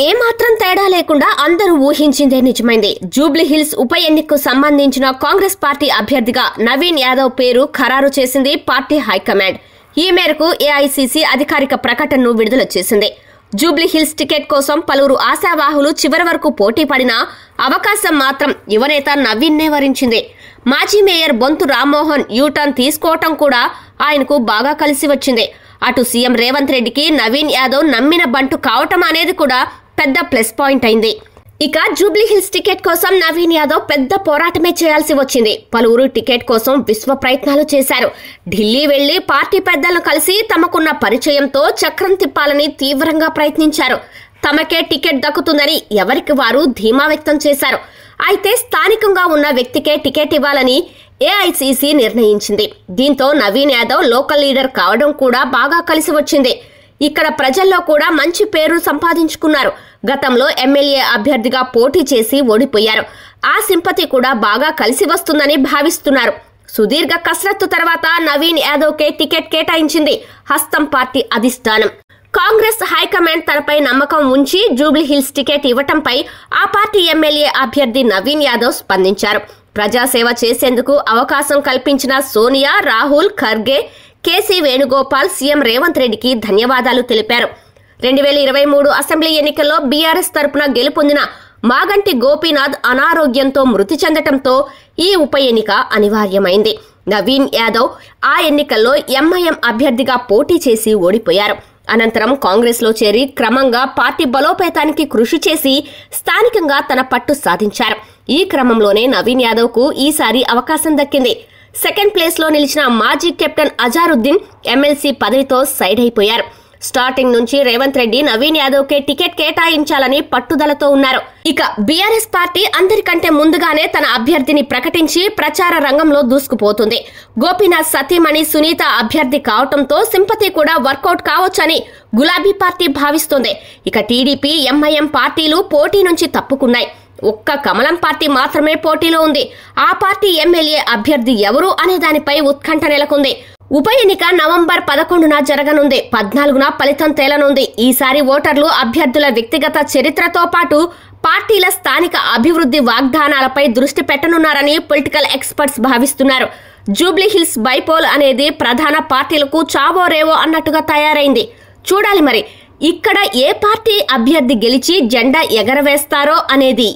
ఏమాత్రం తేడా లేకుండా అందరూ ఊహించిందే నిజమైంది. జూబ్లీ హిల్స్ ఉప ఎన్నికకు సంబంధించిన కాంగ్రెస్ పార్టీ అభ్యర్థిగా నవీన్ యాదవ్ పేరు ఖరారు చేసింది పార్టీ హైకమాండ్. ఈ మేరకు ఏఐసీసీ అధికారిక ప్రకటనను విడుదల చేసింది. జూబ్లీ హిల్స్ టికెట్ కోసం పలువురు ఆశావాహులు చివరి వరకు పోటీ పడినా అవకాశం మాత్రం యువనేత నవీన్నే వరించింది. మాజీ మేయర్ బొంతు రామ్మోహన్ యూటర్న్ తీసుకోవటం కూడా ఆయనకు బాగా కలిసి వచ్చింది. అటు సీఎం రేవంత్ రెడ్డికి నవీన్ యాదవ్ నమ్మిన బంటు కావటం అనేది కూడా పెద్ద ప్లస్ పాయింట్ అయింది. ఇక జూబ్లీ హిల్స్ టికెట్ కోసం నవీన్ యాదవ్ పెద్ద పోరాటమే చేయాల్సి వచ్చింది. పలువురు టికెట్ కోసం విశ్వ ప్రయత్నాలు చేశారు. ఢిల్లీ వెళ్లి పార్టీ పెద్దలను కలిసి తమకున్న పరిచయంతో చక్రం తిప్పాలని తీవ్రంగా ప్రయత్నించారు. తమకే టికెట్ దక్కుతుందని ఎవరికి వారు ధీమా వ్యక్తం చేశారు. అయితే స్థానికంగా ఉన్న వ్యక్తికే టికెట్ ఇవ్వాలని ఏఐసీసీ నిర్ణయించింది. దీంతో నవీన్ యాదవ్ లోకల్ లీడర్ కావడం కూడా బాగా కలిసి వచ్చింది. ఇక్కడ ప్రజల్లో కూడా మంచి పేరు సంపాదించుకున్నారు. గతంలో ఎమ్మెల్యే అభ్యర్థిగా పోటీ చేసి ఓడిపోయారు. ఆ సింపతి కూడా బాగా కలిసి వస్తుందని భావిస్తున్నారు. సుదీర్ఘ కసరత్తు తర్వాత నవీన్ యాదవ్కే టికెట్ కేటాయించింది హస్తం పార్టీ అధిష్టానం. కాంగ్రెస్ హైకమాండ్ తనపై నమ్మకం ఉంచి జూబ్లీ హిల్స్ టికెట్ ఇవ్వటంపై ఆ పార్టీ ఎమ్మెల్యే అభ్యర్థి నవీన్ యాదవ్ స్పందించారు. ప్రజాసేవ చేసేందుకు అవకాశం కల్పించిన సోనియా, రాహుల్, ఖర్గే, కేసీ వేణుగోపాల్, సీఎం రేవంత్ రెడ్డికి ధన్యవాదాలు తెలిపారు. 2023 అసెంబ్లీ ఎన్నికల్లో బీఆర్ఎస్ తరపున గెలుపొందిన మాగంటి గోపీనాథ్ అనారోగ్యంతో మృతి చెందటంతో ఈ ఉప ఎన్నిక అనివార్యమైంది. నవీన్ యాదవ్ ఆ ఎన్నికల్లో ఎంఐఎం అభ్యర్థిగా పోటీ చేసి ఓడిపోయారు. అనంతరం కాంగ్రెస్ లో చేరి క్రమంగా పార్టీ బలోపేతానికి కృషి చేసి స్థానికంగా తన పట్టు సాధించారు. ఈ క్రమంలోనే నవీన్ యాదవ్ కు ఈసారి అవకాశం దక్కింది. సెకండ్ ప్లేస్ లో నిలిచిన మాజీ కెప్టెన్ అజారుద్దీన్ ఎమ్మెల్సీ పదవితో సైడ్ అయిపోయారు. స్టార్టింగ్ నుంచి రేవంత్ రెడ్డి నవీన్ యాదవ్ కే టికెట్ కేటాయించాలని పట్టుదలతో ఉన్నారు. ఇక బీఆర్ఎస్ పార్టీ అందరికంటే ముందుగానే తన అభ్యర్థిని ప్రకటించి ప్రచార రంగంలో దూసుకుపోతుంది. గోపీనాథ్ సతీమణి సునీత అభ్యర్థి కావటంతో సింపతి కూడా వర్కౌట్ కావచ్చని గులాబీ పార్టీ భావిస్తోంది. ఇక టీడీపీ, ఎంఐఎం పార్టీలు పోటీ నుంచి తప్పుకున్నాయి. ఒక్క కమలం పార్టీ మాత్రమే పోటీలో ఉంది. ఆ పార్టీ ఎమ్మెల్యే అభ్యర్థి ఎవరు అనే దానిపై ఉత్కంఠ నెలకొంది. ఉప ఎన్నిక నవంబర్ 11న జరగనుంది. 14న ఫలితం తేలనుంది. ఈసారి ఓటర్లు అభ్యర్థుల వ్యక్తిగత చరిత్రతో పాటు పార్టీల స్థానిక అభివృద్ధి వాగ్దానాలపై దృష్టి పెట్టనున్నారని పొలిటికల్ ఎక్స్పర్ట్స్ భావిస్తున్నారు. జూబ్లీ హిల్స్ బైపోల్ అనేది ప్రధాన పార్టీలకు చావో రేవో అన్నట్టుగా తయారైంది. చూడాలి మరి ఇక్కడ ఏ పార్టీ అభ్యర్థి గెలిచి జెండా ఎగరవేస్తారో అనేది.